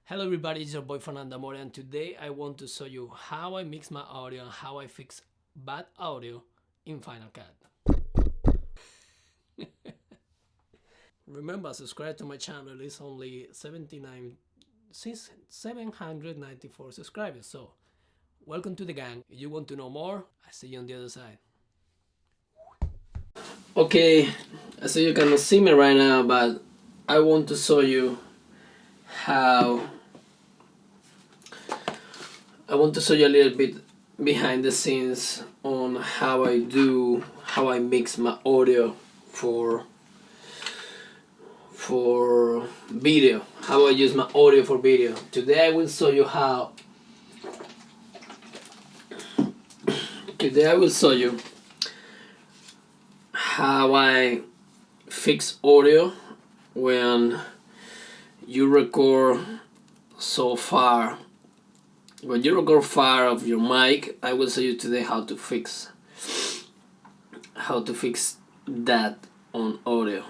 Hello everybody, it's your boy Fernando, and today I want to show you how I mix my audio and how I fix bad audio in Final Cut. Remember, subscribe to my channel, it's only 794 subscribers, so welcome to the gang. If you want to know more, I see you on the other side. Okay, so you cannot see me right now, but I want to show you how a little bit behind the scenes on how I mix my audio for video, how I use my audio for video. Today I will show you how I fix audio when you record so far. When you record far of your mic, I will show you today how to fix that on audio.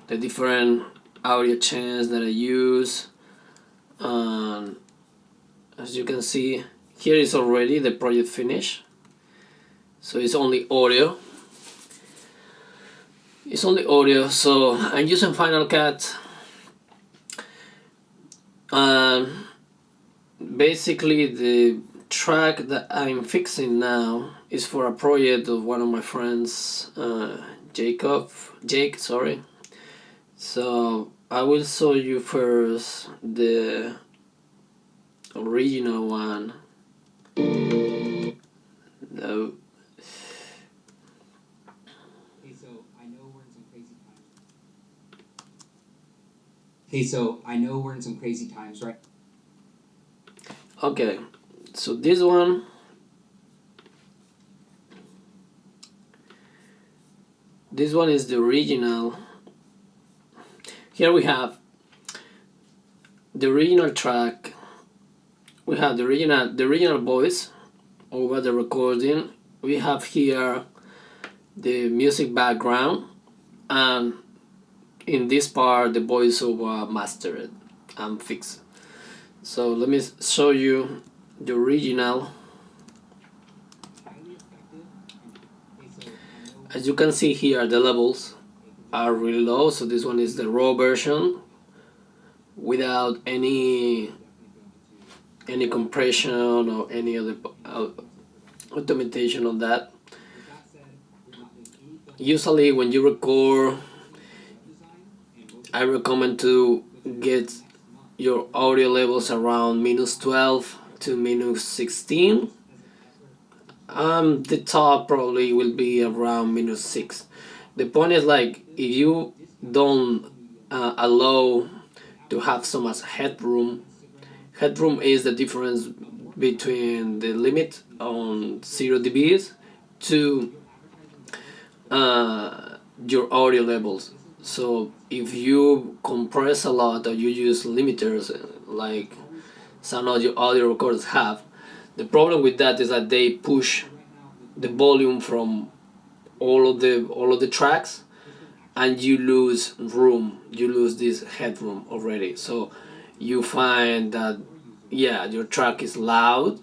The different audio channels that I use. As you can see, here is already the project finished. So it's only audio. So I'm using Final Cut. Basically, the track that I'm fixing now is for a project of one of my friends, Jake. So I will show you first the original one. No. Hey, so I know we're in some crazy times, right? Okay, so this one is the original. Here we have the original track. We have the original voice over the recording. We have here the music background, and in this part the voiceover mastered and fixed. So let me show you the original. As you can see here, the levels are really low, so this one is the raw version without any compression or any other automation on that. Usually when you record, I recommend to get your audio levels around -12 to -16. The top probably will be around -6. The point is, like, if you don't allow to have so much headroom is the difference between the limit on 0 dBs to your audio levels. So if you compress a lot or you use limiters like some audio recorders have, the problem with that is that they push the volume from all of the tracks, and you lose room, you lose this headroom already. So you find that, yeah, your track is louder,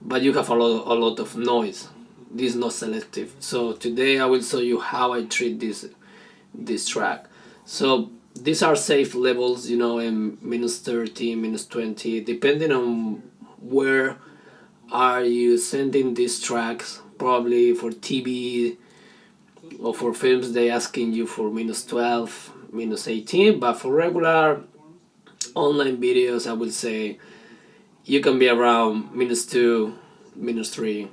but you have a lot of noise. This is not selective. So today I will show you how I treat this track. So these are safe levels, in -30, -20, depending on where are you sending these tracks. Probably for TV or for films, they asking you for -12, -18, but for regular online videos, I would say you can be around -2, -3,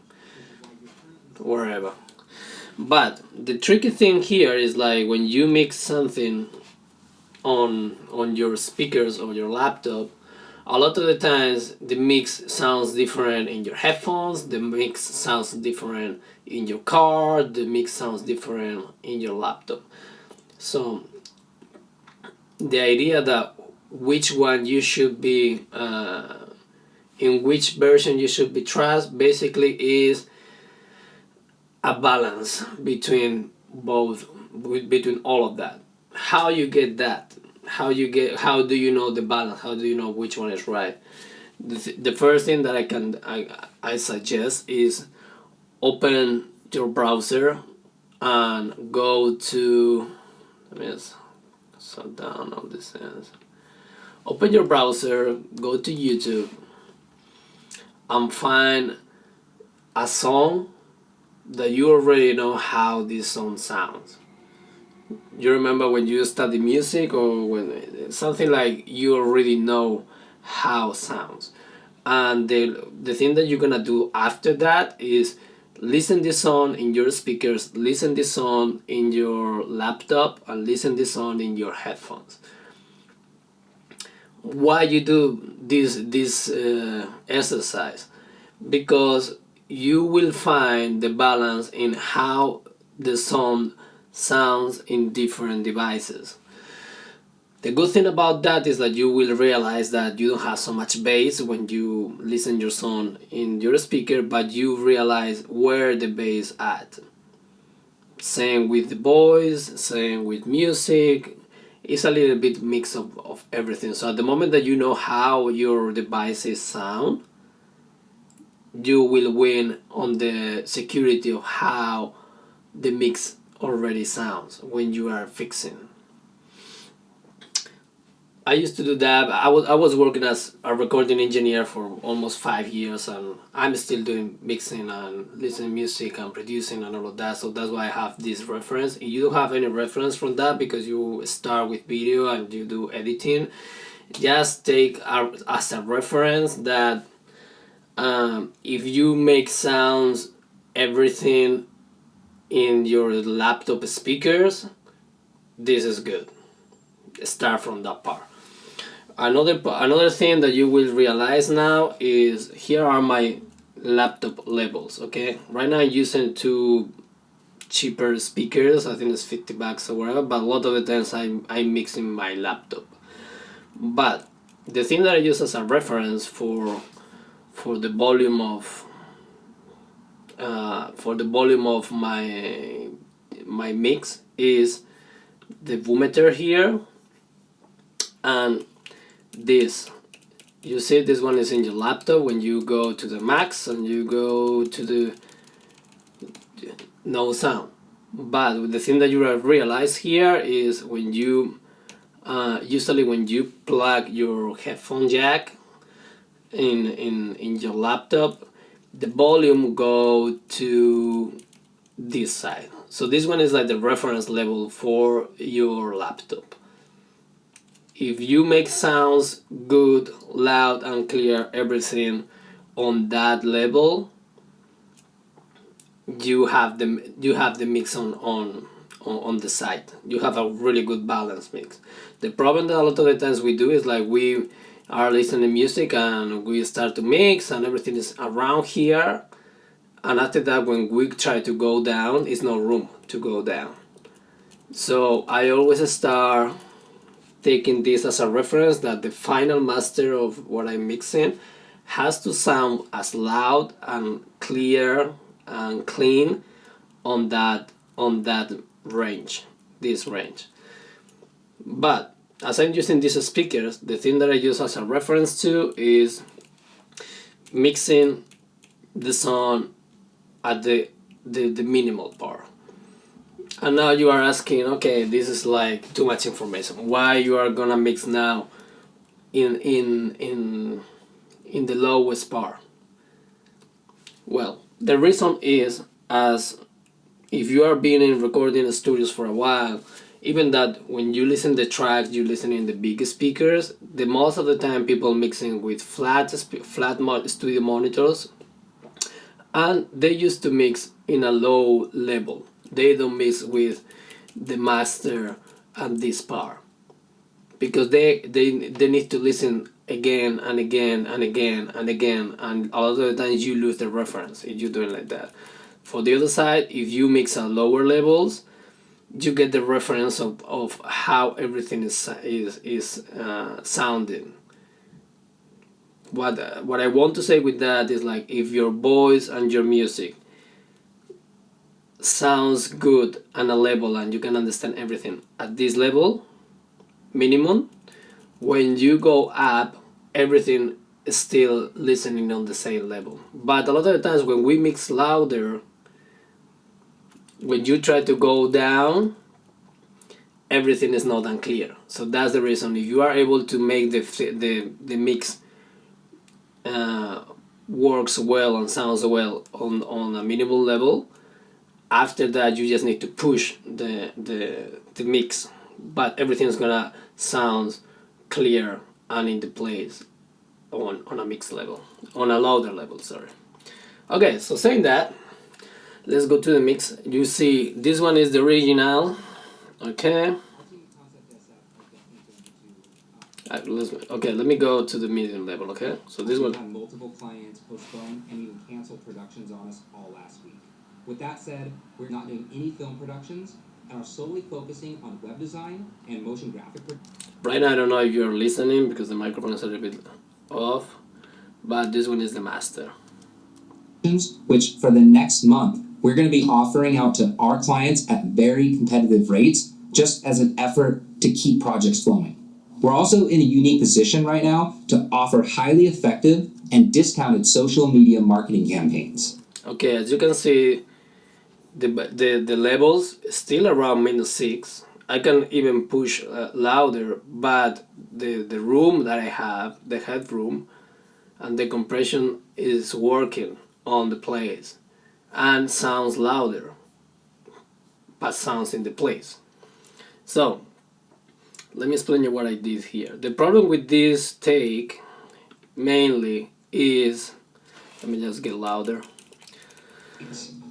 wherever. But the tricky thing here is, like, when you mix something on your speakers or your laptop, a lot of the times the mix sounds different in your headphones, the mix sounds different in your car, the mix sounds different in your laptop. So the idea that which one you should be in which version you should be trust basically is a balance between all of that. How you get that? how do you know the balance? How do you know which one is right? The first thing that I suggest is open your browser and go to, let me just shut down all these things. Open your browser, go to YouTube, and find a song that you already know how this song sounds. You remember when you study music, or when something like you already know how it sounds. And the thing that you're gonna do after that is listen this song in your speakers, listen this song in your laptop, and listen this song in your headphones. Why you do this exercise? Because you will find the balance in how the song sounds in different devices. The good thing about that is that you will realize that you don't have so much bass when you listen your song in your speaker, but you realize where the bass at. Same with the voice, same with music. It's a little bit mix of everything. So at the moment that you know how your devices sound, you will win on the security of how the mix already sounds when you are fixing. I used to do that. I was working as a recording engineer for almost 5 years, and I'm still doing mixing and listening music and producing and all of that. So that's why I have this reference. If you don't have any reference from that because you start with video and you do editing, just take as a reference that if you make sounds everything in your laptop speakers, this is good. Start from that part. Another thing that you will realize now is here are my laptop levels. Okay, right now I'm using two cheaper speakers. I think it's $50 or whatever, but a lot of the times I'm mixing my laptop. But the thing that I use as a reference for the volume of my mix is the Voometer here, and this. You see, this one is in your laptop. When you go to the max and you go to the no sound, but the thing that you realize here is when you usually when you plug your headphone jack in your laptop, the volume go to this side. So this one is like the reference level for your laptop. If you make sounds good, loud and clear, everything on that level, you have the mix on the side. You have a really good balance mix. The problem that a lot of the times we do is like we are listening to music and we start to mix and everything is around here, and after that when we try to go down, it's no room to go down. So I always start taking this as a reference that the final master of what I'm mixing has to sound as loud and clear and clean on that range, this range. But as I'm using these speakers, the thing that I use as a reference to is mixing the sound at the minimal part. And now you are asking, okay, this is like too much information. Why you are gonna mix now in the lowest part? Well, the reason is, as if you are being in recording studios for a while, even that when you listen the tracks, you listen in the big speakers. The most of the time, people mixing with flat studio monitors, and they used to mix in a low level. They don't mix with the master and this part because they need to listen again and again and again and again, and a lot of the times you lose the reference if you do it like that. For the other side, if you mix at lower levels, you get the reference of how everything is sounding. What I want to say with that is like if your voice and your music sounds good on a level and you can understand everything at this level, minimum, when you go up, everything is still listening on the same level. But a lot of the times when we mix louder, when you try to go down, everything is not unclear. So that's the reason. If you are able to make the mix works well and sounds well on a minimal level, after that you just need to push the mix, but everything's gonna sound clear and in the place on a mix level, on a louder level, sorry. Okay, so saying that, let's go to the mix. You see this one is the original. Okay, okay, let me go to the medium level. Okay, so this one. We had multiple clients postpone and even cancel productions on us all last week. With that said, we're not doing any film productions and are solely focusing on web design and motion graphic. Right now, I don't know if you're listening because the microphone is a little bit off, but this one is the master. Which for the next month, we're going to be offering out to our clients at very competitive rates, just as an effort to keep projects flowing. We're also in a unique position right now to offer highly effective and discounted social media marketing campaigns. Okay, as you can see, the levels still around -6. I can even push louder, but the room that I have, the headroom, and the compression is working on the place and sounds louder, but sounds in the place. So let me explain you what I did here. The problem with this take mainly is, let me just get louder.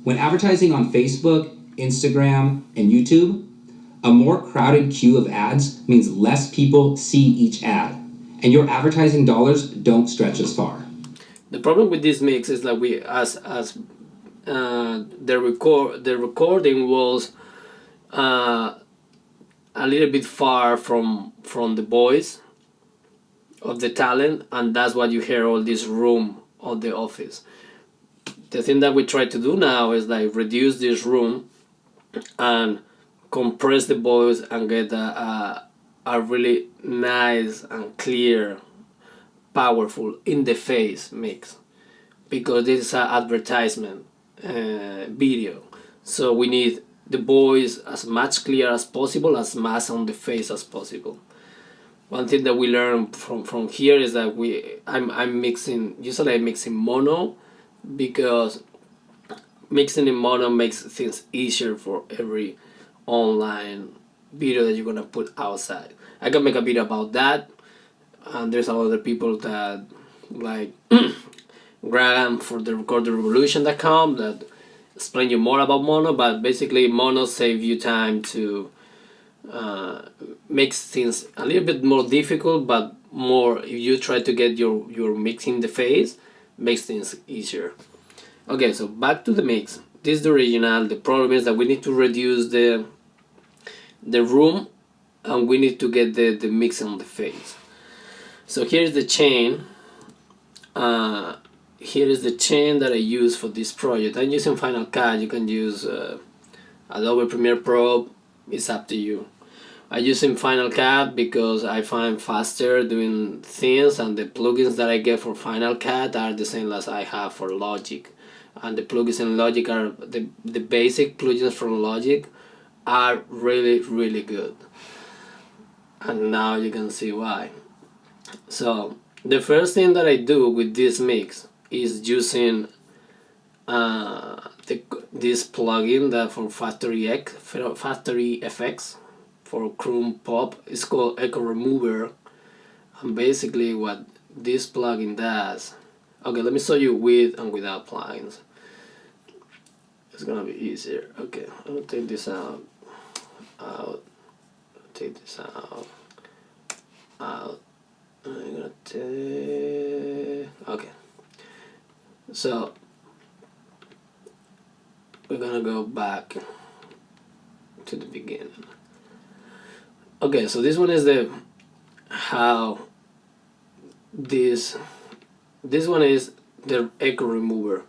When advertising on Facebook, Instagram, and YouTube, a more crowded queue of ads means less people see each ad, and your advertising dollars don't stretch as far. The problem with this mix is that the recording was a little bit far from the voice of the talent, and that's why you hear all this room of the office. The thing that we try to do now is like reduce this room and compress the voice and get a really nice and clear, powerful in the face mix, because this is an advertisement video, so we need the voice as much clear as possible, as much on the face as possible. One thing that we learn from here is that I'm mixing, usually I'm mixing mono, because mixing in mono makes things easier for every online video that you're gonna put outside. I can make a video about that, and there's a lot of people that like Graham for the recordingrevolution.com that explain you more about mono, but basically mono save you time to makes things a little bit more difficult, but more if you try to get your mix in the face, makes things easier. Okay, so back to the mix. This is the original. The problem is that we need to reduce the room, and we need to get the mix on the face. So here's the chain. Here is the chain that I use for this project. I'm using Final Cut. You can use Adobe Premiere Pro. It's up to you. I'm using Final Cut because I find faster doing things, and the plugins that I get for Final Cut are the same as I have for Logic. And the plugins in Logic are the basic plugins from Logic are really good. And now you can see why. So the first thing that I do with this mix is using this plugin that from Factory FX for Chrome Pop. It's called Echo Remover, and basically what this plugin does. Okay, let me show you with and without plugins. It's gonna be easier. Okay, I'm gonna take this out, take this out. I'm gonna take. Okay, so we're gonna go back to the beginning. Okay, so this one is the how this one is the echo remover.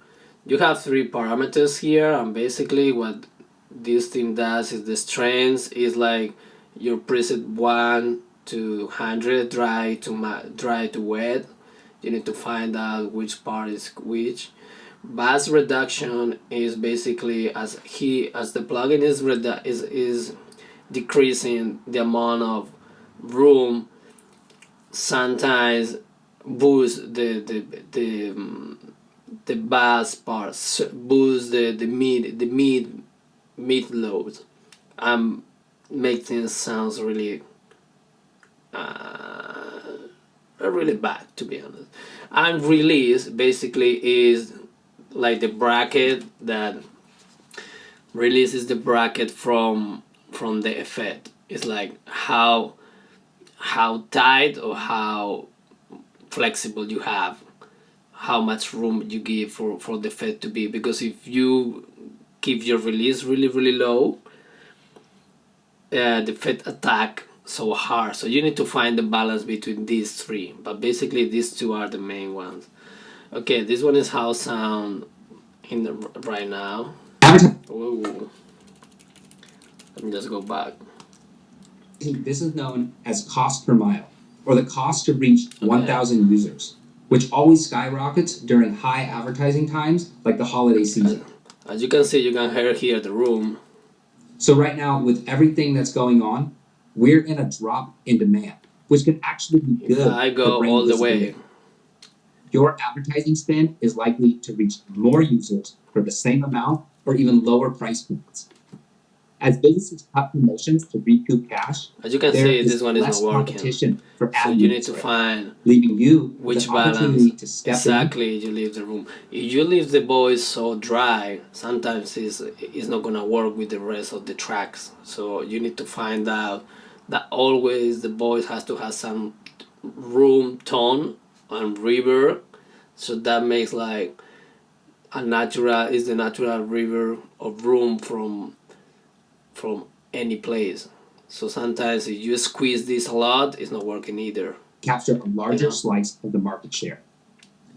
You have 3 parameters here, and basically what this thing does is the strength is like your preset 1 to 100, dry to wet. You need to find out which part is which. Bass reduction is basically as the plugin is decreasing the amount of room, sometimes boost the bass parts, boost the mid load, and make things sounds really really bad, to be honest. And release basically is like the bracket that releases the bracket from the effect. It's like how tight or how flexible you have, how much room you give for the effect to be. Because if you keep your release really low, the effect attack so hard. So you need to find the balance between these three. But basically these two are the main ones. Okay, this one is how sound in the right now. Whoa. Let me just go back. This is known as cost per mile, or the cost to reach 1,000 users, which always skyrockets during high advertising times like the holiday season. As you can see, you can hear here the room. So right now, with everything that's going on, we're in a drop in demand, which could actually be good. If I go all the way, your advertising spend is likely to reach more users for the same amount or even lower price points. As businesses cut promotions to recoup cash, as you can see, this one is not working. Competition for ad so you need to find leaving you which with an opportunity to step exactly you leave the room. If you leave the voice so dry, sometimes it's not gonna work with the rest of the tracks. So you need to find out that always the voice has to have some room, tone, and reverb. So that makes like the natural reverb of room from any place. So sometimes if you squeeze this a lot, it's not working either. Capture a larger slice of the market share.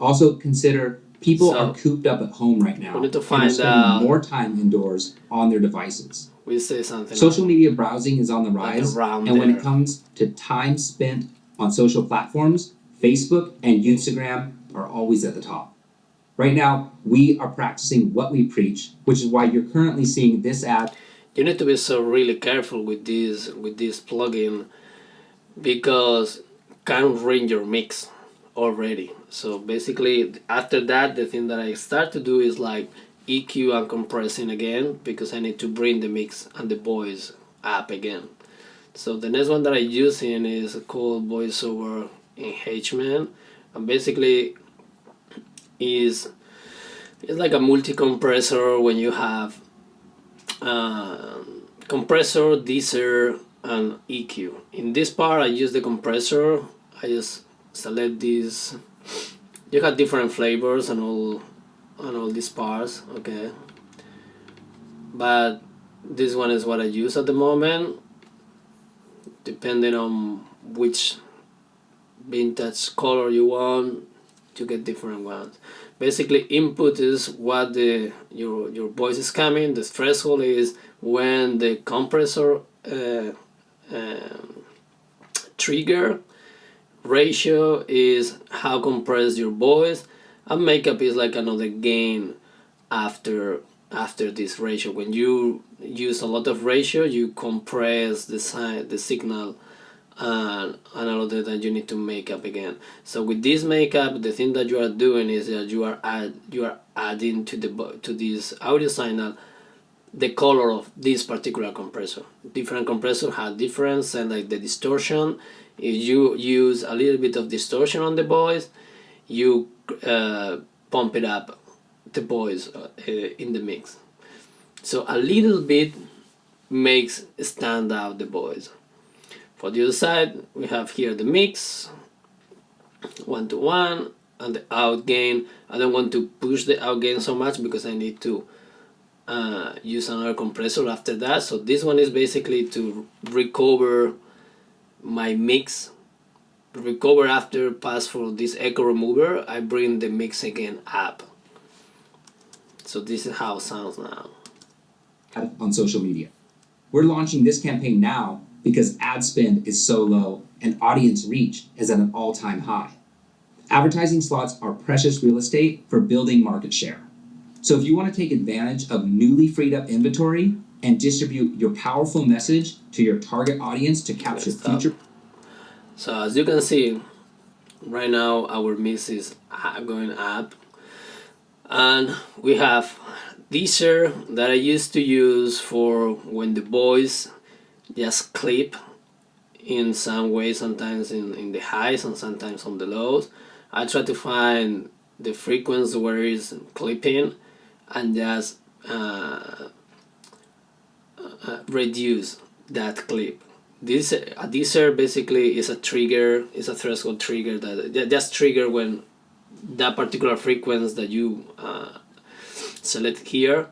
Also consider people are cooped up at home right now. We need to and find are spending out more time indoors on their devices. We say something. Social media browsing is on the rise, and when it comes to time spent on social platforms, Facebook and Instagram are always at the top. Right now, we are practicing what we preach, which is why you're currently seeing this ad. You need to be so really careful with this plugin, because can ruin your mix already. So basically after that, the thing that I start to do is like EQ and compressing again, because I need to bring the mix and the voice up again. So the next one that I'm using is called voiceover enhancement, and basically is it's like a multi-compressor when you have compressor, deezer, and EQ. In this part I use the compressor. I just select this. You have different flavors and all these parts, okay, but this one is what I use at the moment, depending on which vintage color you want. You get different ones. Basically input is what your voice is coming. The threshold is when the compressor trigger. Ratio is how compressed your voice, and makeup is like another gain after this ratio. When you use a lot of ratio, you compress the signal, and another that you need to make up again. So with this makeup, the thing that you are doing is that you are adding to this audio signal the color of this particular compressor. Different compressor have different, and like the distortion. If you use a little bit of distortion on the voice, you pump it up the voice in the mix. So a little bit makes stand out the voice. For the other side, we have here the mix, 1-to-1, and the out gain. I don't want to push the out gain so much because I need to use another compressor after that. So this one is basically to recover my mix. Recover after pass for this echo remover, I bring the mix again up. So this is how it sounds now. On social media. We're launching this campaign now because ad spend is so low and audience reach is at an all-time high. Advertising slots are precious real estate for building market share. So if you want to take advantage of newly freed up inventory and distribute your powerful message to your target audience to capture future... So as you can see, right now our mix is going up, and we have teaser that I used to use for when the boys just clip in some way, sometimes in the highs and sometimes on the lows. I try to find the frequency where it's clipping and just reduce that clip. This teaser basically is a trigger, is a threshold trigger that just trigger when that particular frequency that you select here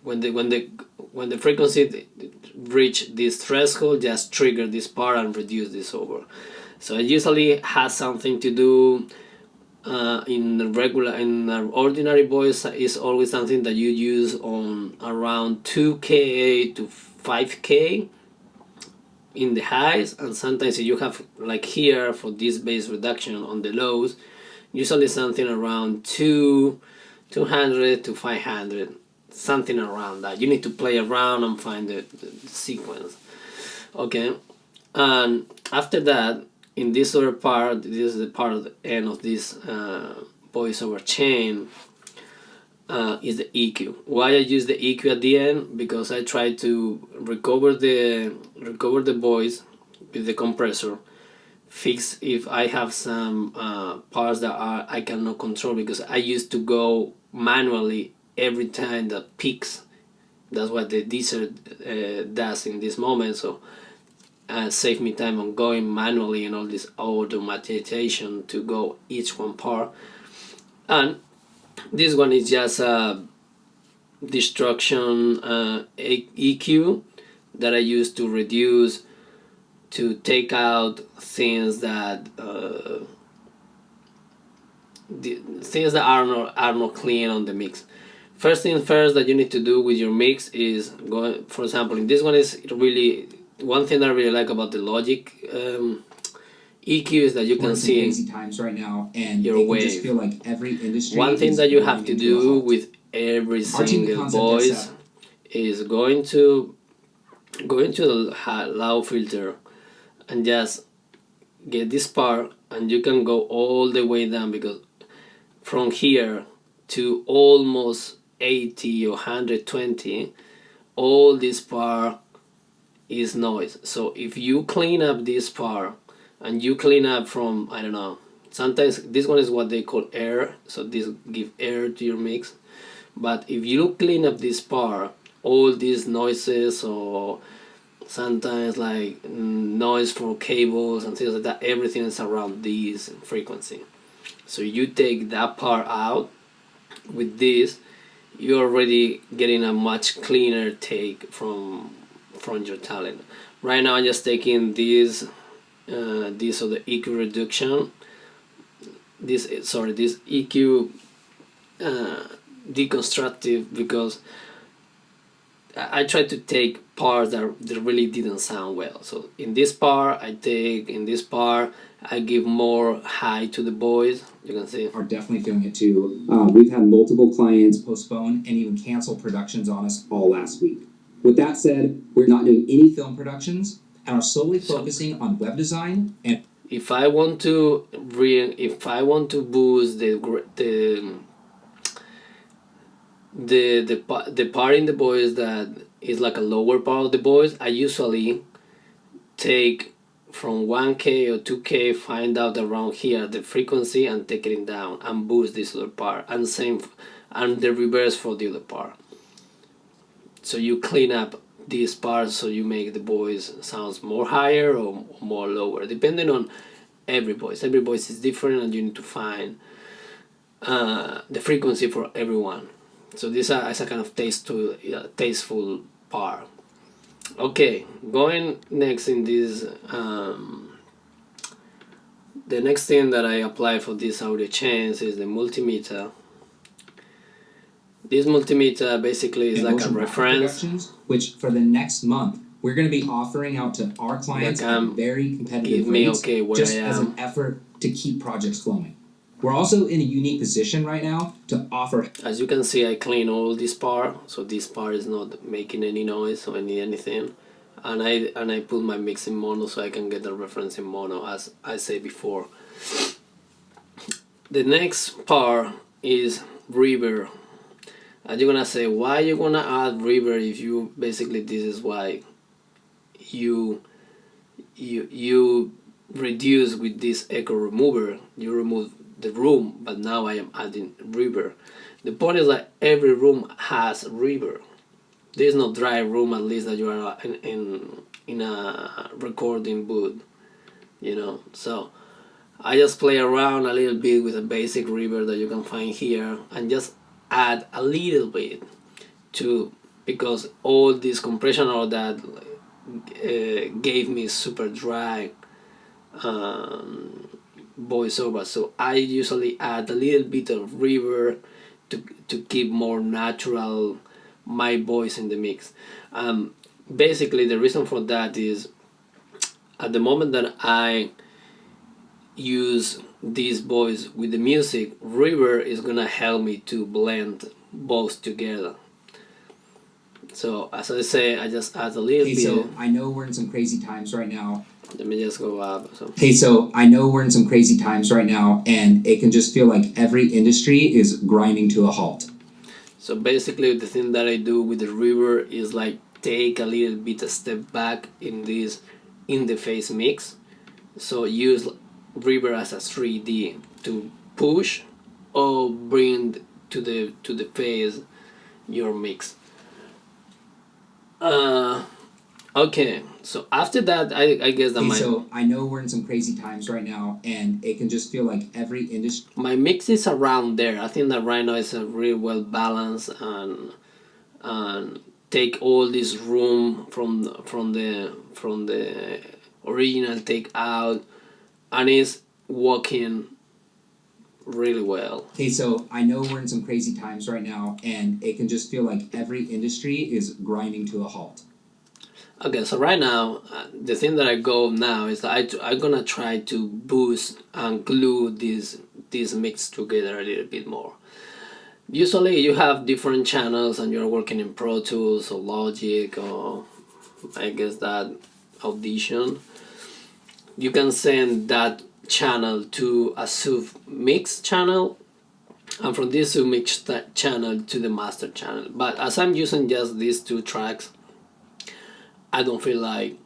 when the frequency reach this threshold, just trigger this part and reduce this over. So it usually has something to do in an ordinary voice is always something that you use on around 2K to 5K in the highs, and sometimes you have like here for this bass reduction on the lows, usually something around 200 to 500, something around that. You need to play around and find the sequence. Okay, and after that, in this other part, this is the part of the end of this voiceover chain, is the EQ. Why I use the EQ at the end? Because I try to recover the voice with the compressor, fix if I have some parts that I cannot control, because I used to go manually every time that peaks. That's what the deezer does in this moment. So save me time on going manually and all this automatization to go each one part. And this one is just a destruction EQ that I use to reduce, to take out things that are not clean on the mix. First thing first that you need to do with your mix is go. For example, in this one is really one thing that I really like about the Logic EQ is that you can see crazy times right now, and your it can wave. just feel like every industry. One thing that you have to do with every single voice is going to the low filter and just get this part, and you can go all the way down, because from here to almost 80 or 120, all this part is noise. So if you clean up this part and you clean up from, I don't know, sometimes this one is what they call air, so this give air to your mix. But if you clean up this part, all these noises, or sometimes like noise for cables and things like that, everything is around this frequency. So you take that part out with this, you're already getting a much cleaner take from your talent. Right now I'm just taking this of the EQ reduction, this EQ deconstructive, because I try to take parts that really didn't sound well. So in this part I give more high to the voice. You can see are definitely feeling it too. We've had multiple clients postpone and even cancel productions on us all last week. With that said, we're not doing any film productions and are solely focusing on web design. And if I want to boost the part in the voice that is like a lower part of the voice, I usually take from 1K or 2K, find out around here the frequency and take it down and boost this other part, and the reverse for the other part. So you clean up these parts, so you make the voice sounds more higher or more lower, depending on every voice. Every voice is different, and you need to find the frequency for everyone. So this is a kind of tasteful part. Okay, going next in this, the next thing that I apply for this audio chains is the multimeter. This multimeter basically is and like a motion graphic reference productions, which for the next month we're going to be offering out to our clients that at can very competitive give me rates, okay where just I as am. an effort to keep projects flowing. We're also in a unique position right now to offer. As you can see, I clean all this part, so this part is not making any noise or anything, and I put my mix in mono so I can get the reference in mono, as I said before. The next part is reverb. And you're gonna say, why you gonna add reverb if you basically this is why you reduce with this echo remover. You remove the room, but now I am adding reverb. The point is that every room has reverb. There's no dry room, at least that you are in a recording booth, you know. So I just play around a little bit with a basic reverb that you can find here, and just add a little bit to, because all this compression or that gave me super dry voiceover. So I usually add a little bit of reverb to keep more natural my voice in the mix. Basically the reason for that is at the moment that I use this voice with the music, reverb is gonna help me to blend both together. So as I say, I just add a little bit. So I know we're in some crazy times right now. Let me just go up. So I know we're in some crazy times right now, and it can just feel like every industry is grinding to a halt. So basically the thing that I do with the reverb is like take a little bit a step back in this in the face mix. So use reverb as a 3D to push or bring to the face your mix. Okay, so after that, I guess that so I know we're in some crazy times right now, and it can just feel like every industry. My mix is around there. I think that right now is a really well balanced and take all this room from the original take out, and is working really well. So I know we're in some crazy times right now, and it can just feel like every industry is grinding to a halt. Okay, so right now, the thing that I go now is that I'm gonna try to boost and glue this mix together a little bit more. Usually you have different channels and you're working in Pro Tools or Logic or I guess that Audition. You can send that channel to a sub mix channel, and from this sub mix channel to the master channel. But as I'm using just these two tracks, I don't feel like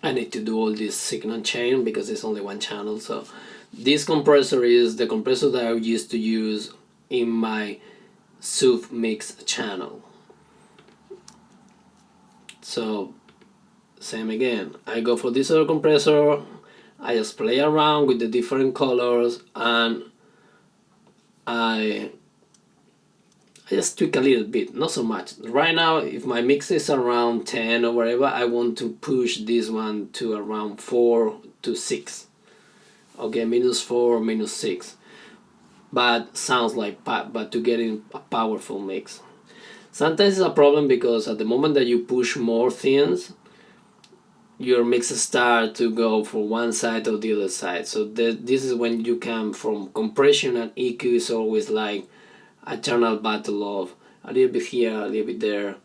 I need to do all this signal chain because it's only one channel. So this compressor is the compressor that I used to use in my sub mix channel. So same again, I go for this other compressor, I just play around with the different colors, and I just tweak a little bit, not so much. Right now, if my mix is around 10 or whatever, I want to push this one to around 4 to 6. Okay, -4, -6. But sounds like but to get in a powerful mix. Sometimes it's a problem because at the moment that you push more things, your mixes start to go for one side or the other side. So this is when you come from compression, and EQ is always like a eternal battle of a little bit here, a little bit there,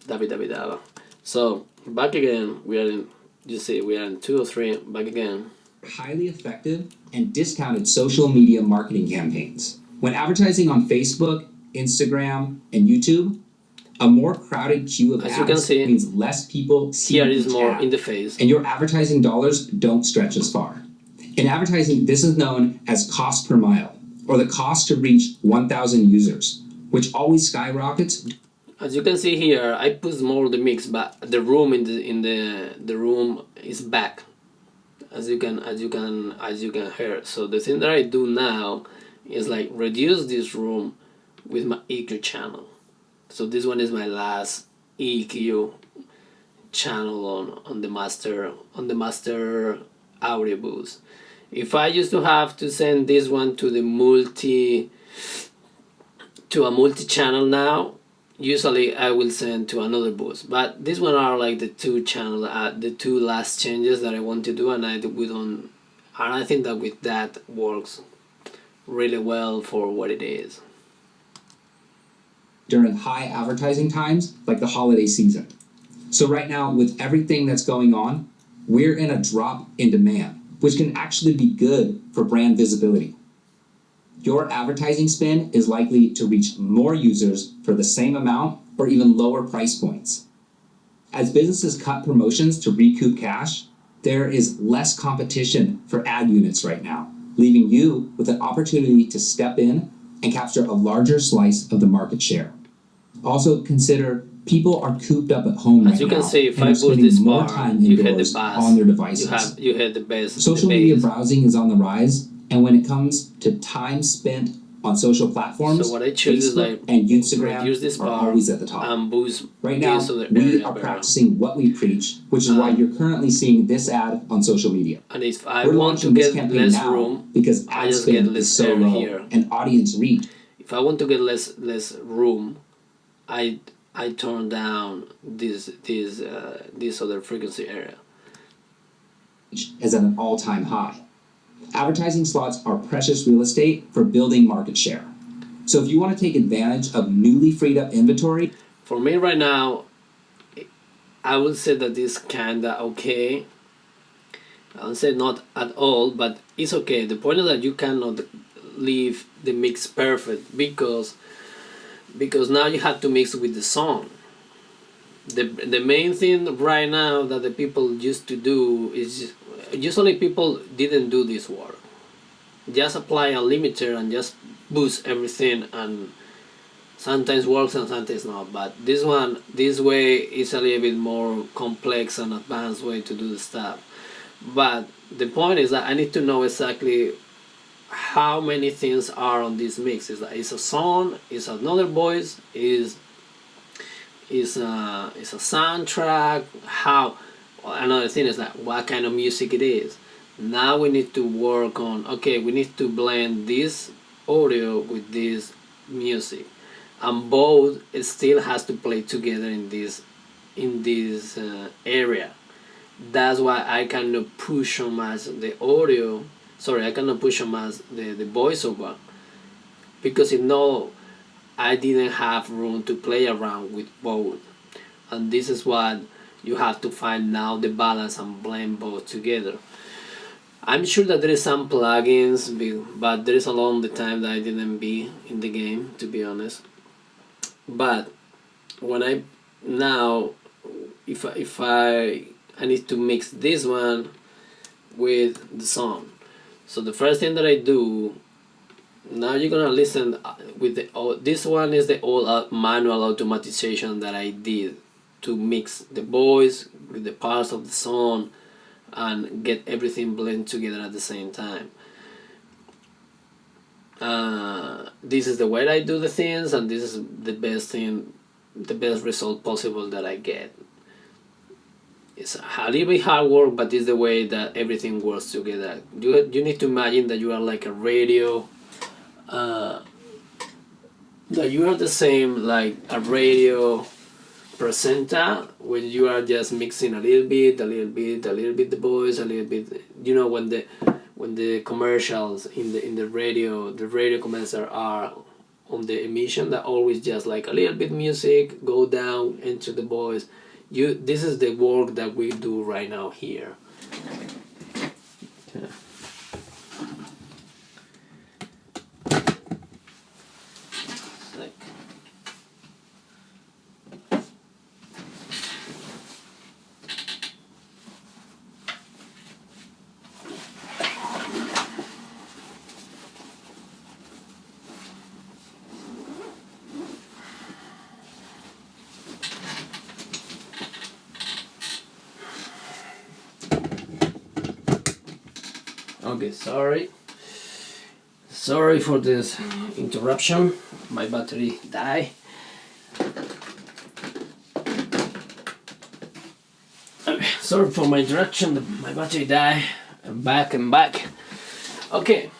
da. So back again, we are in, you see, we are in 2 or 3, back again. Highly effective and discounted social media marketing campaigns. When advertising on Facebook, Instagram, and YouTube, a more crowded queue of ads means less people see here is more ad, in the face, and your advertising dollars don't stretch as far. In advertising, this is known as cost per mile, or the cost to reach 1,000 users, which always skyrockets. As you can see here, I put more of the mix, but the room the room is back. As you can hear. So the thing that I do now is like reduce this room with my EQ channel. So this one is my last EQ channel on the master audio booth. If I used to have to send this one to the to a multi-channel now, usually I will send to another bus. But these one are like the two last changes that I want to do, and I think that with that works really well for what it is. During high advertising times, like the holiday season. So right now, with everything that's going on, we're in a drop in demand, which can actually be good for brand visibility. Your advertising spend is likely to reach more users for the same amount or even lower price points. As businesses cut promotions to recoup cash, there is less competition for ad units right now, leaving you with an opportunity to step in and capture a larger slice of the market share. Also consider people are cooped up at home As you can see, if I push this bar, you hit the bus on their devices. You hit the base. Social media browsing is on the rise, and when it comes to time spent on social platforms, so what I choose is like and Instagram reduce this are bar always at the top. And boost right now, we are practicing what we preach, which is why you're currently seeing this ad on social media. And if I want to get less room, because I ad just get spend less is so air low here. and audience reach. If I want to get less room, I turn down this other frequency area. Is at an all-time high. Advertising slots are precious real estate for building market share. So if you want to take advantage of newly freed up inventory, for me right now, I would say that this kinda okay. I would say not at all, but it's okay. The point is that you cannot leave the mix perfect because now you have to mix with the song. The main thing right now that the people used to do is usually people didn't do this work. Just apply a limiter and just boost everything, and sometimes works and sometimes not. But this way is a little bit more complex and advanced way to do the stuff. But the point is that I need to know exactly how many things are on this mix. Is a song, is another voice, is a soundtrack. How another thing is that what kind of music it is. Now we need to work on, okay, we need to blend this audio with this music, and both it still has to play together in this area. That's why I cannot push on as the audio. Sorry, I cannot push on as the voiceover, because if no, I didn't have room to play around with both. And this is what you have to find now, the balance, and blend both together. I'm sure that there is some plugins, but there is a long time that I didn't be in the game, to be honest. But when if I need to mix this one with the song. So the first thing that I do, now you're gonna listen with this one is the old manual automatization that I did to mix the voice with the parts of the song and get everything blend together at the same time. This is the way I do the things, and this is the best result possible that I get. It's a little bit hard work, but it's the way that everything works together. You need to imagine that you are like a radio, that you are the same like a radio presenter, when you are just mixing a little bit the voice, a little bit, when the commercials in the radio commercials are on the emission, that always just like a little bit music go down into the voice. This is the work that we do right now here. Okay. Okay, sorry for this interruption. My battery died. Okay, sorry for my interruption. My battery died. I'm back. Okay,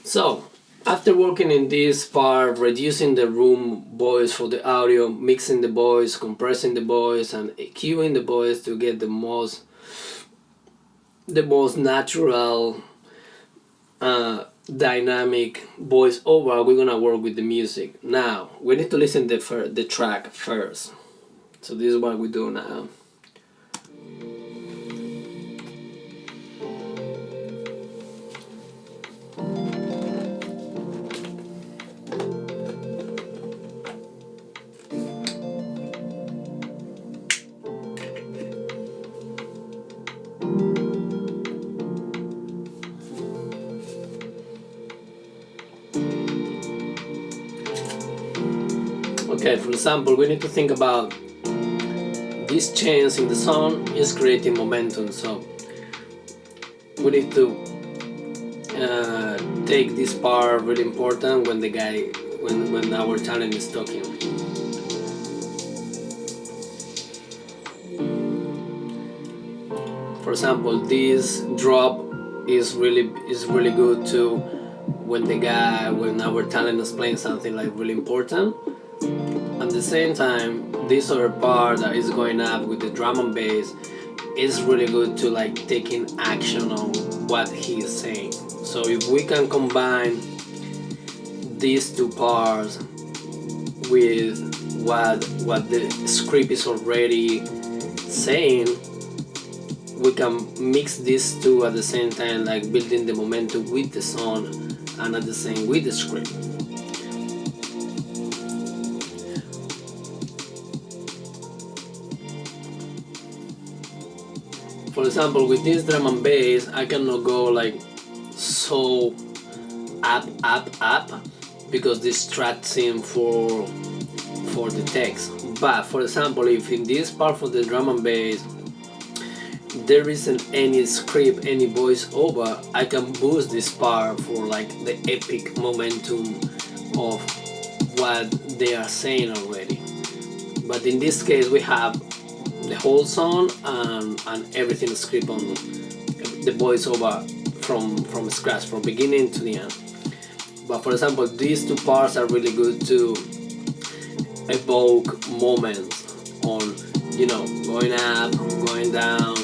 so After working in this part, reducing the room voice for the audio, mixing the voice, compressing the voice, and EQing the voice to get the most natural, dynamic voice over, we're gonna work with the music. Now we need to listen the track first. So this is what we do now. Okay, for example, we need to think about this change in the sound is creating momentum. So we need to take this part really important when the guy, when our talent is talking. For example, this drop is really good to when our talent is playing something like really important. At the same time, this other part that is going up with the drum and bass is really good to like taking action on what he is saying. So if we can combine these two parts with what the script is already saying, we can mix these two at the same time, like building the momentum with the song and at the same with the script. For example, with this drum and bass, I cannot go like so up because distracts him for the text. But for example, if in this part for the drum and bass there isn't any script, any voice over, I can boost this part for like the epic momentum of what they are saying already. But in this case, we have the whole song and everything script on the voice over from scratch, from beginning to the end. But for example, these two parts are really good to evoke moments on, going up, going down,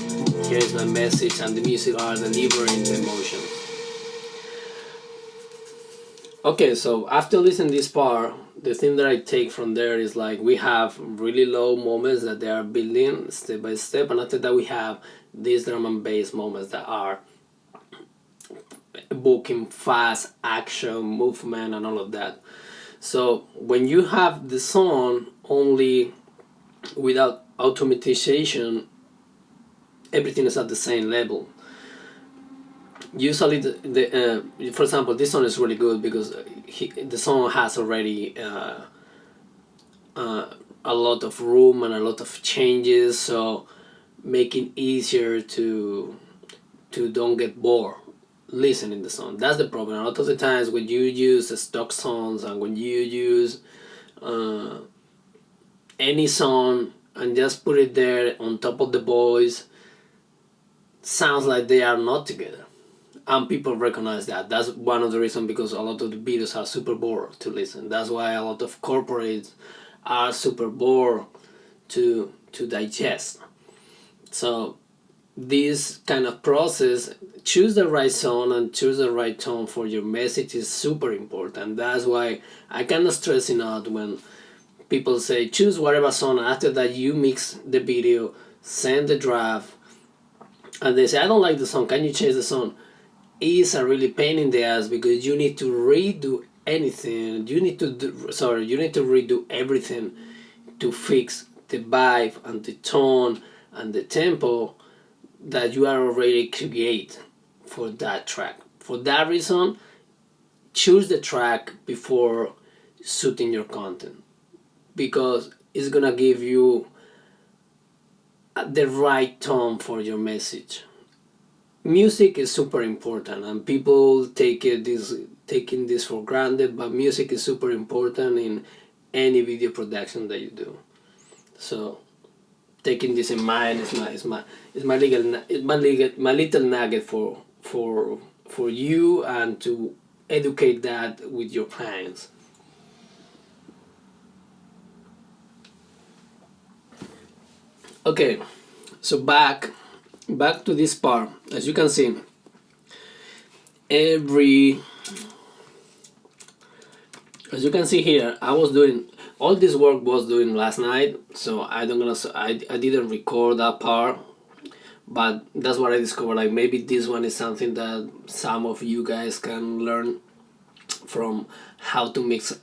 here's my message, and the music are delivering the emotions. Okay, so after listening this part, the thing that I take from there is like we have really low moments that they are building step by step, and after that we have these drum and bass moments that are evoking fast action, movement, and all of that. So when you have the song only without automatization, everything is at the same level. Usually, for example, this song is really good because the song has already a lot of room and a lot of changes, so making easier to don't get bored listening the song. That's the problem. A lot of the times when you use stock songs and when you use any song and just put it there on top of the voice, sounds like they are not together. And people recognize that. That's one of the reasons, because a lot of the videos are super bored to listen. That's why a lot of corporates are super bored to digest. So this kind of process, choose the right song and choose the right tone for your message is super important. That's why I cannot stress enough when people say choose whatever song, and after that you mix the video, send the draft, and they say I don't like the song, can you change the song? It's a really pain in the ass because you need to redo anything. You need to redo everything to fix the vibe and the tone and the tempo that you are already create for that track. For that reason, choose the track before shooting your content, because it's gonna give you the right tone for your message. Music is super important, and people taking this for granted, but music is super important in any video production that you do. So taking this in mind is my little nugget for you and to educate that with your clients. Okay, so back to this part. As you can see, as you can see here, I was doing all this work was doing last night, so I didn't record that part, but that's what I discovered. Like maybe this one is something that some of you guys can learn from, how to mix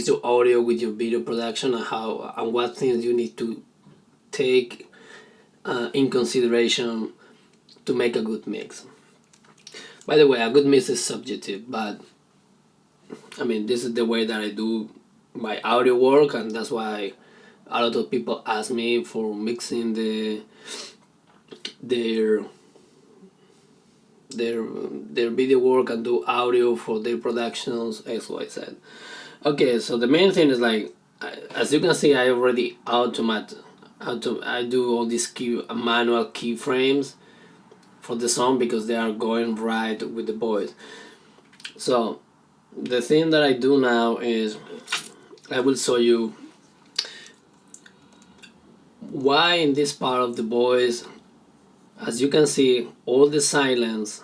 your audio with your video production, and what things you need to take in consideration to make a good mix. By the way, a good mix is subjective, but I mean, this is the way that I do my audio work, and that's why a lot of people ask me for mixing their video work and do audio for their productions, XYZ. Okay, so the main thing is like, as you can see, I already I do all these manual keyframes for the song because they are going right with the voice. So the thing that I do now is I will show you why in this part of the voice, as you can see, all the silence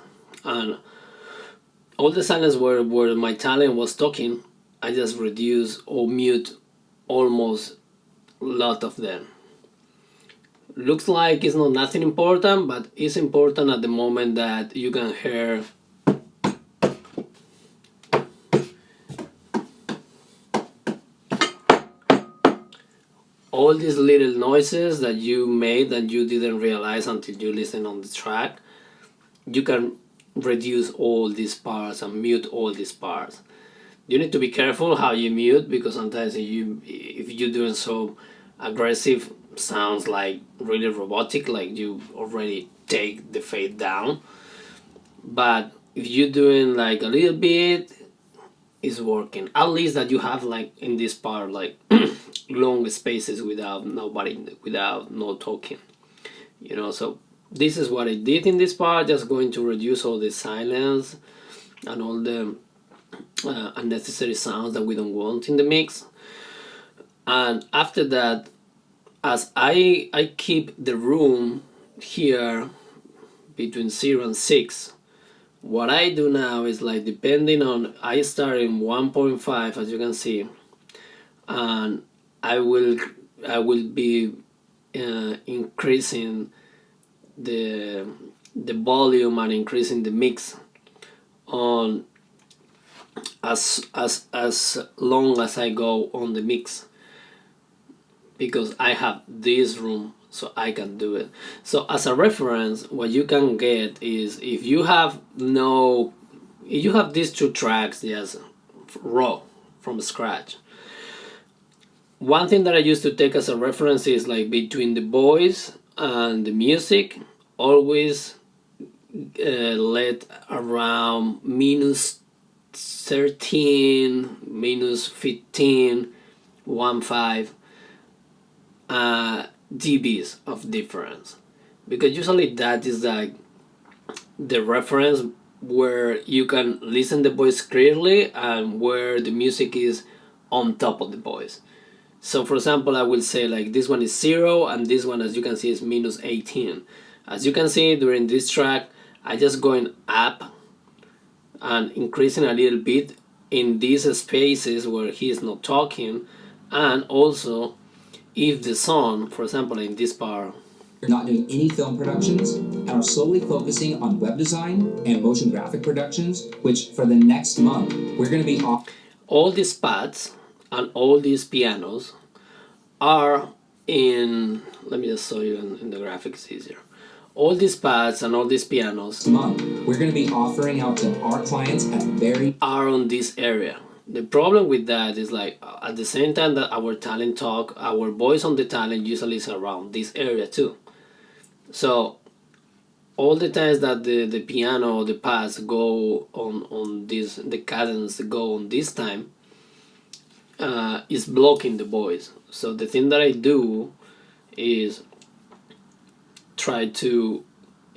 where my talent was talking, I just reduce or mute almost a lot of them. Looks like it's not nothing important, but it's important at the moment that you can hear all these little noises that you made that you didn't realize until you listen on the track. You can reduce all these parts and mute all these parts. You need to be careful how you mute, because sometimes if you're doing so aggressive, sounds like really robotic, like you already take the fade down. But if you're doing like a little bit, it's working. At least that you have like in this part like long spaces without no talking, so this is what I did in this part. Just going to reduce all the silence and all the unnecessary sounds that we don't want in the mix. And after that, as I keep the room here between 0 and 6, what I do now is like, depending on, I start in 1.5 as you can see, and I will be increasing the volume and increasing the mix on as long as I go on the mix, because I have this room so I can do it. So as a reference, what you can get is, if you have these two tracks just raw from scratch, one thing that I used to take as a reference is like, between the voice and the music, always let around -13, -15, 1.5 dBs of difference, because usually that is like the reference where you can listen the voice clearly and where the music is on top of the voice. So for example, I will say like, this one is 0 and this one, as you can see, is -18. As you can see, during this track I just going up and increasing a little bit in these spaces where he is not talking. And also, if the song, for example in this part, You're not doing any film productions and are solely focusing on web design and motion graphic productions, which for the next month we're going to be all these pads and all these pianos are in, let me just show you in the graphics easier. All these pads and all these pianos month we're going to be offering out to our clients are on this area. The problem with that is like, at the same time that our talent talk, our voice on the talent usually is around this area too. So all the times that the piano or the pads go on this, the cadence go on this time, is blocking the voice. So the thing that I do is try to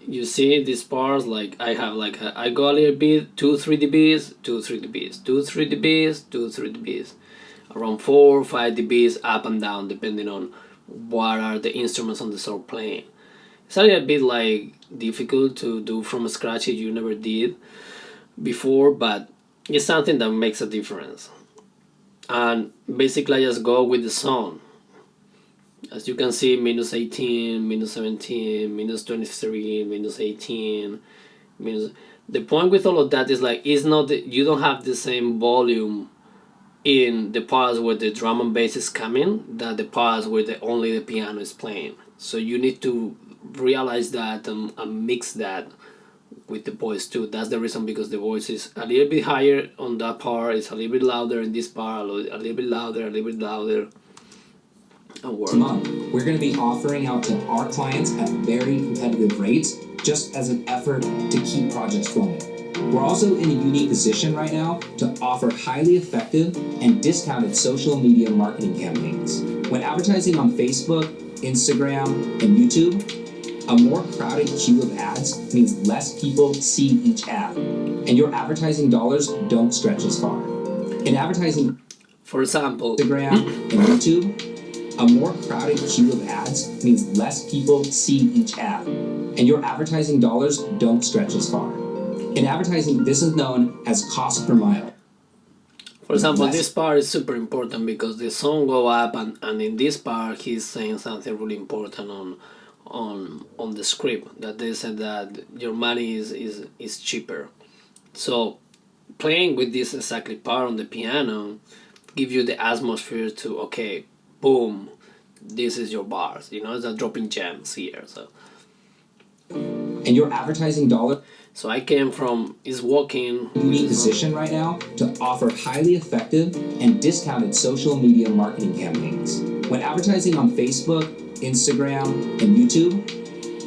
you see these parts, like I have like I go a little bit 2-3 dBs, 2-3 dBs, 2-3 dBs, 2-3 dBs, around 4-5 dBs up and down depending on what are the instruments on the song playing. It's a little bit like difficult to do from scratch if you never did before, but it's something that makes a difference. And basically I just go with the song. As you can see, minus 18, minus 17, minus 23, minus 18, minus... The point with all of that is like, it's not that you don't have the same volume in the parts where the drum and bass is coming than the parts where only the piano is playing. So you need to realize that and mix that with the voice too. That's the reason, because the voice is a little bit higher on that part, it's a little bit louder in this part, a little bit louder, a little bit louder. Month, we're going to be offering out to our clients at very competitive rates, just as an effort to keep projects flowing. We're also in a unique position right now to offer highly effective and discounted social media marketing campaigns. When advertising on Facebook, Instagram, and YouTube, a more crowded queue of ads means less people see each ad, and your advertising dollars don't stretch as far. In advertising, for example, Instagram and YouTube, a more crowded queue of ads means less people see each ad, and your advertising dollars don't stretch as far. In advertising, this is known as cost per mile. For example, this part is super important because the song go up, and in this part he's saying something really important on the script, that they said that your money is cheaper. So playing with this exactly part on the piano give you the atmosphere to, okay, boom, this is your bars, you know, it's a dropping gems here. So and your advertising dollar, so I came from is walking unique position right now to offer highly effective and discounted social media marketing campaigns. When advertising on Facebook, Instagram, and YouTube,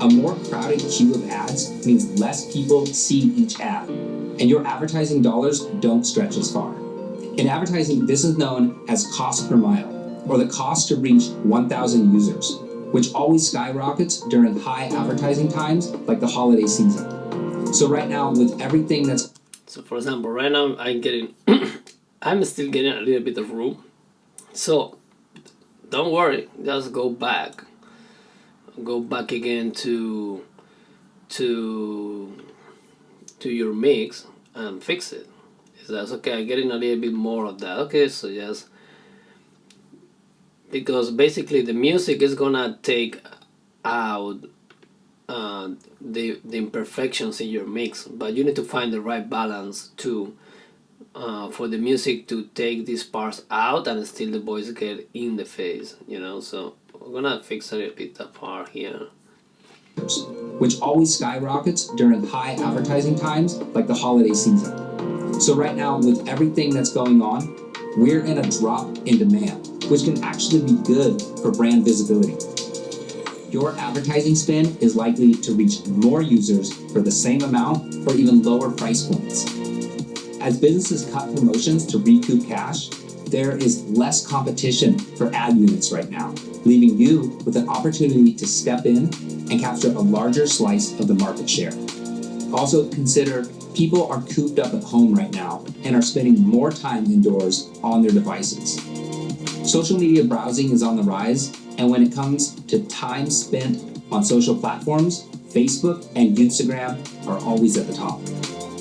a more crowded queue of ads means less people see each ad, and your advertising dollars don't stretch as far. In advertising, this is known as cost per mile, or the cost to reach 1,000 users, which always skyrockets during high advertising times like the holiday season. So right now, with everything that's... So for example, right now I'm getting, I'm still getting a little bit of room. So don't worry, just go back again to your mix and fix it. That's okay. I'm getting a little bit more of that. Okay, so just because basically the music is gonna take out the imperfections in your mix, but you need to find the right balance to for the music to take these parts out and still the voice get in the face, you know. So we're gonna fix a little bit that part here, which always skyrockets during high advertising times like the holiday season. So right now, with everything that's going on, we're in a drop in demand, which can actually be good for brand visibility. Your advertising spend is likely to reach more users for the same amount or even lower price points. As businesses cut promotions to recoup cash, there is less competition for ad units right now, leaving you with an opportunity to step in and capture a larger slice of the market share. Also consider people are cooped up at home right now and are spending more time indoors on their devices. Social media browsing is on the rise, and when it comes to time spent on social platforms, Facebook and Instagram are always at the top.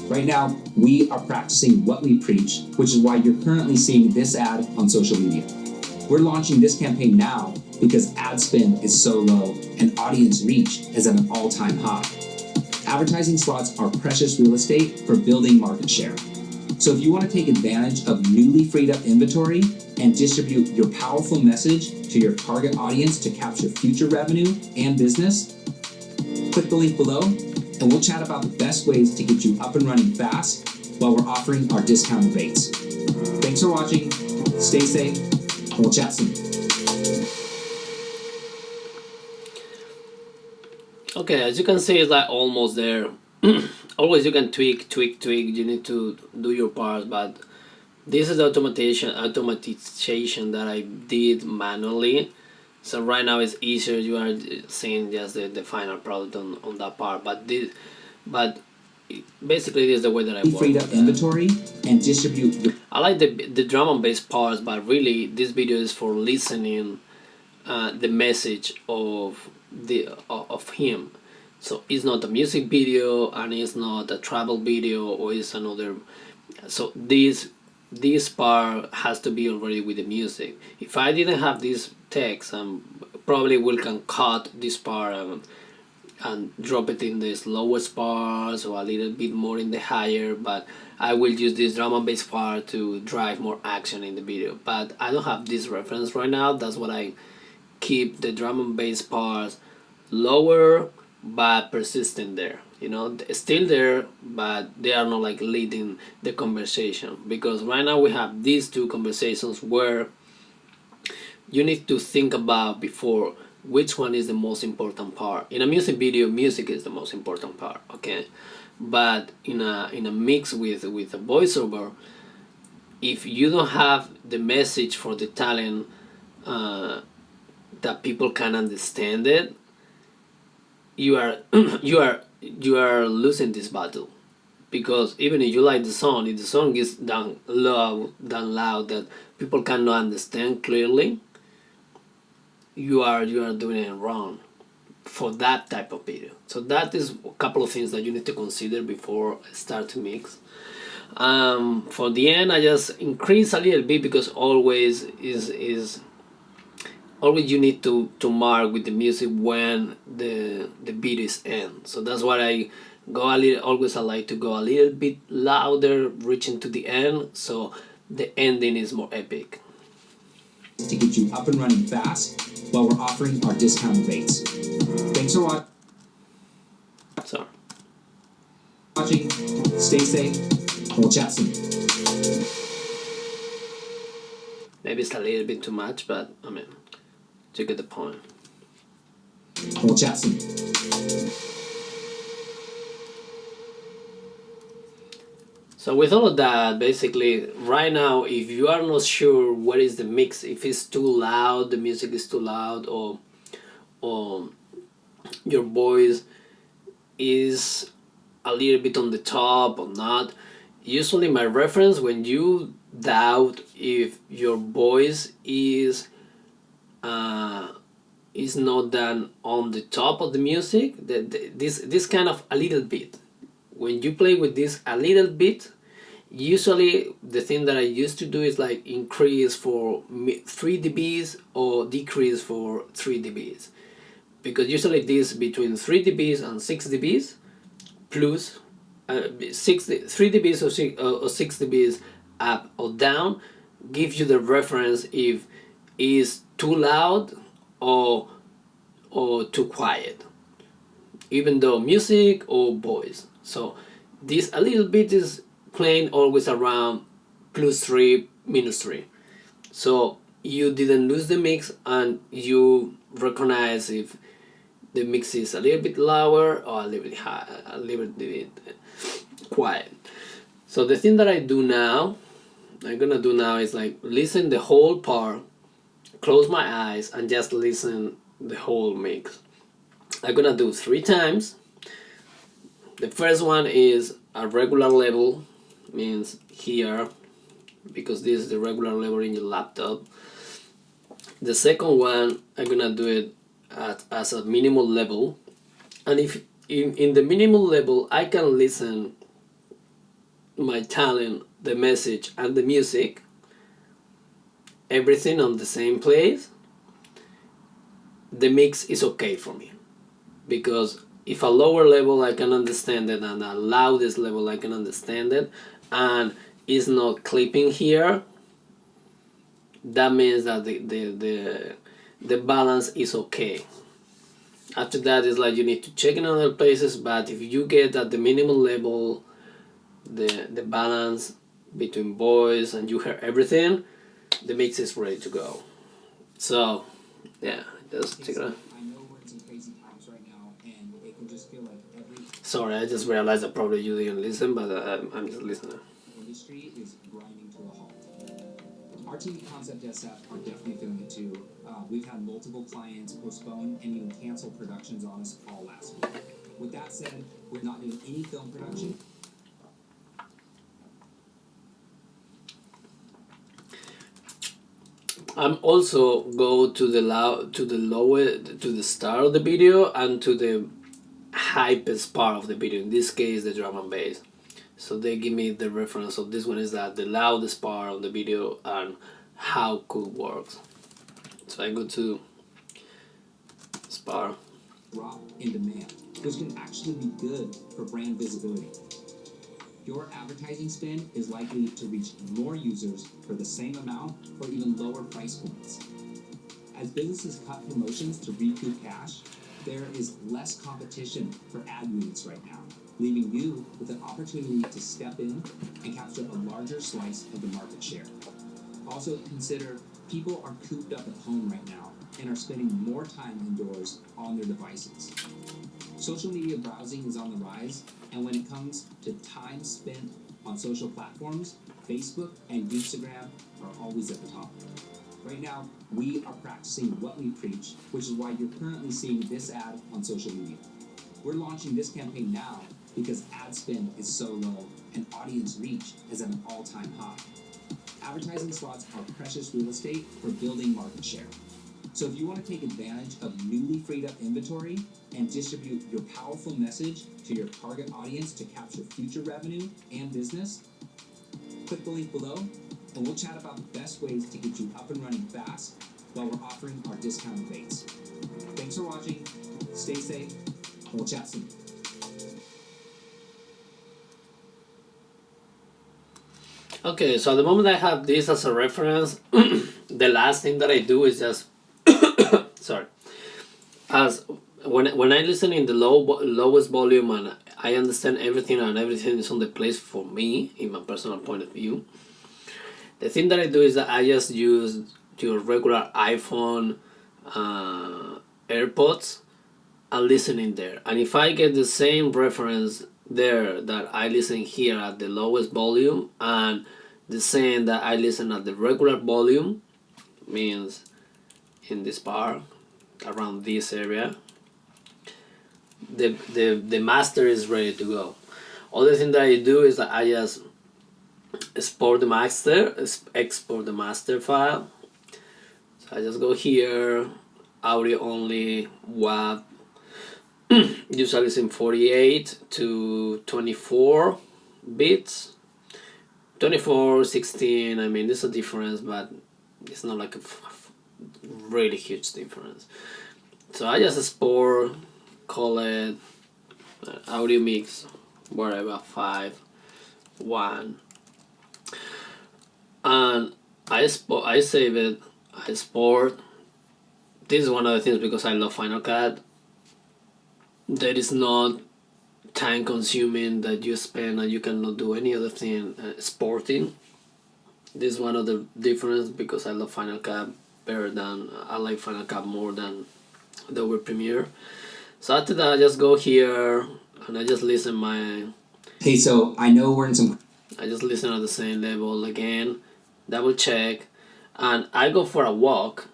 Right now, we are practicing what we preach, which is why you're currently seeing this ad on social media. We're launching this campaign now because ad spend is so low and audience reach is at an all-time high. Advertising slots are precious real estate for building market share. So if you want to take advantage of newly freed up inventory and distribute your powerful message to your target audience to capture future revenue and business, click the link below and we'll chat about the best ways to get you up and running fast while we're offering our discounted rates. Thanks for watching, stay safe, and we'll chat soon. Okay, as you can see, it's like almost there. Always you can tweak, you need to do your parts, but this is the automatization that I did manually. So right now it's easier. You are seeing just the final product on that part. But basically this is the way that I work. Freed up inventory and distribute. I like the drum and bass parts, but really this video is for listening the message of him. So it's not a music video, and it's not a travel video, or it's another. So this part has to be already with the music. If I didn't have this text, probably we can cut this part and drop it in the lowest parts, or a little bit more in the higher, but I will use this drum and bass part to drive more action in the video. But I don't have this reference right now. That's what I keep the drum and bass parts lower but persistent there. Still there, but they are not like leading the conversation, because right now we have these two conversations where you need to think about before which one is the most important part. In a music video, music is the most important part, okay? But in a mix with a voiceover, if you don't have the message for the talent that people can understand it, you are you are losing this battle. Because even if you like the song, if the song is done loud that people cannot understand clearly, you are doing it wrong for that type of video. So that is a couple of things that you need to consider before I start to mix. For the end, I just increase a little bit, because always you need to mark with the music when the beat is end. So that's why I go a little. Always I like to go a little bit louder, reaching to the end, so the ending is more epic. To get you up and running fast while we're offering our discounted rates. Thanks for watching. Stay safe. We'll chat soon. Maybe it's a little bit too much, but I mean, you get the point. We'll chat soon. So with all of that, basically, right now, if you are not sure what is the mix, if it's too loud, the music is too loud, or your voice is a little bit on the top or not, usually my reference, when you doubt if your voice is not done on the top of the music, this kind of a little bit, when you play with this a little bit, usually the thing that I used to do is like increase for 3 dBs or decrease for 3 dBs, because usually this between 3 dBs and 6 dBs plus 3 dBs or 6 dBs up or down gives you the reference if it's too loud or too quiet, even though music or voice. So this a little bit is playing always around +3, -3. So you didn't lose the mix, and you recognize if the mix is a little bit lower or a little bit high, a little bit quiet. So the thing that I'm gonna do now is like listen the whole part, close my eyes, and just listen the whole mix. I'm gonna do 3 times. The first one is a regular level, means here, because this is the regular level in your laptop. The second one, I'm gonna do it as a minimal level, and if in the minimal level I can listen my talent, the message, and the music, everything on the same place, the mix is okay for me. Because if a lower level I can understand it, and a loudest level I can understand it, and it's not clipping here, that means that the balance is okay. After that, it's like you need to check in other places, but if you get at the minimal level the balance between voice and you hear everything, the mix is ready to go. So yeah, just check it out. I know we're in some crazy times right now, and it can just feel like every Sorry, I just realized that probably you didn't listen, but I'm just listening. industry is grinding to a halt. Our TV concept staff are definitely feeling it too. We've had multiple clients postpone and even cancel productions on us all last week. With that said, we're not doing any film production. I'm also go to the start of the video and to the hypest part of the video. In this case, the drum and bass. So they give me the reference of this one is that the loudest part of the video and how cool works. So I go to Spar. Drop in demand, which can actually be good for brand visibility. Your advertising spend is likely to reach more users for the same amount or even lower price points. As businesses cut promotions to recoup cash, there is less competition for ad units right now, leaving you with an opportunity to step in and capture a larger slice of the market share. Also consider people are cooped up at home right now and are spending more time indoors on their devices. Social media browsing is on the rise, and when it comes to time spent on social platforms, Facebook and Instagram are always at the top. Right now, we are practicing what we preach, which is why you're currently seeing this ad on social media. We're launching this campaign now because ad spend is so low and audience reach is at an all-time high. Advertising slots are precious real estate for building market share. So if you want to take advantage of newly freed up inventory and distribute your powerful message to your target audience to capture future revenue and business, click the link below and we'll chat about the best ways to get you up and running fast while we're offering our discounted rates. Thanks for watching, stay safe, and we'll chat soon. Okay, so at the moment I have this as a reference, the last thing that I do is just sorry, as when I listen in the lowest volume and I understand everything and everything is on the place for me in my personal point of view, the thing that I do is that I just use your regular iPhone AirPods and listen in there, and if I get the same reference there that I listen here at the lowest volume and the same that I listen at the regular volume, means in this part around this area, the master is ready to go. Other thing that I do is that I just export the master file. So I just go here, audio only, WAV, usually it's in 48 to 24 bits, 24, 16, I mean there's a difference, but it's not like a really huge difference. So I just export, call it audio mix, whatever, 5, 1, and I save it, I export. This is one of the things because I love Final Cut. That is not time consuming that you spend and you cannot do any other thing exporting. This is one of the difference because I love Final Cut better than, I like Final Cut more than Adobe Premiere. So after that I just go here and I just listen Hey, so I know we're in some... I just listen at the same level again, double check, and I go for a walk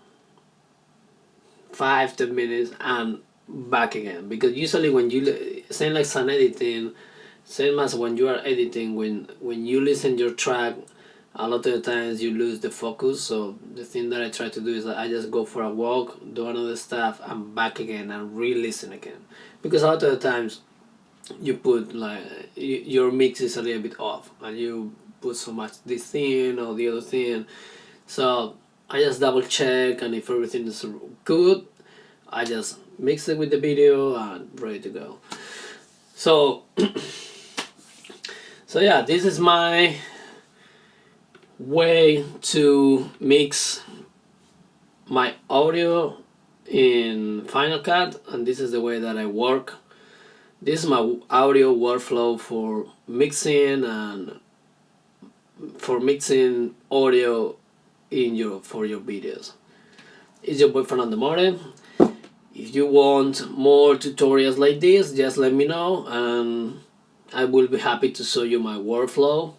5-10 minutes and back again, because usually when you same like sound editing, same as when you are editing, when you listen your track, a lot of the times you lose the focus. So the thing that I try to do is that I just go for a walk, do another stuff, and back again and re-listen again, because a lot of the times you put like your mix is a little bit off and you put so much this thing or the other thing. So I just double check, and if everything is good, I just mix it with the video and ready to go. So so yeah, this is my way to mix my audio in Final Cut, and this is the way that I work. This is my audio workflow for mixing and for mixing audio in for your videos. It's your boy Fernando More. If you want more tutorials like this, just let me know and I will be happy to show you my workflow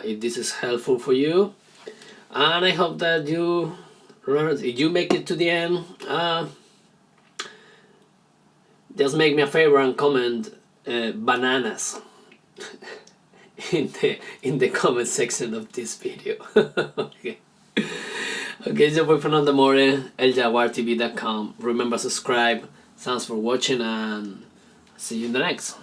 if this is helpful for you. And I hope that you learned. If you make it to the end, just make me a favor and comment bananas in the comment section of this video. Okay. Okay, so for Fernando More, LJaguarTV.com. Remember, subscribe. Thanks for watching, and see you in the next.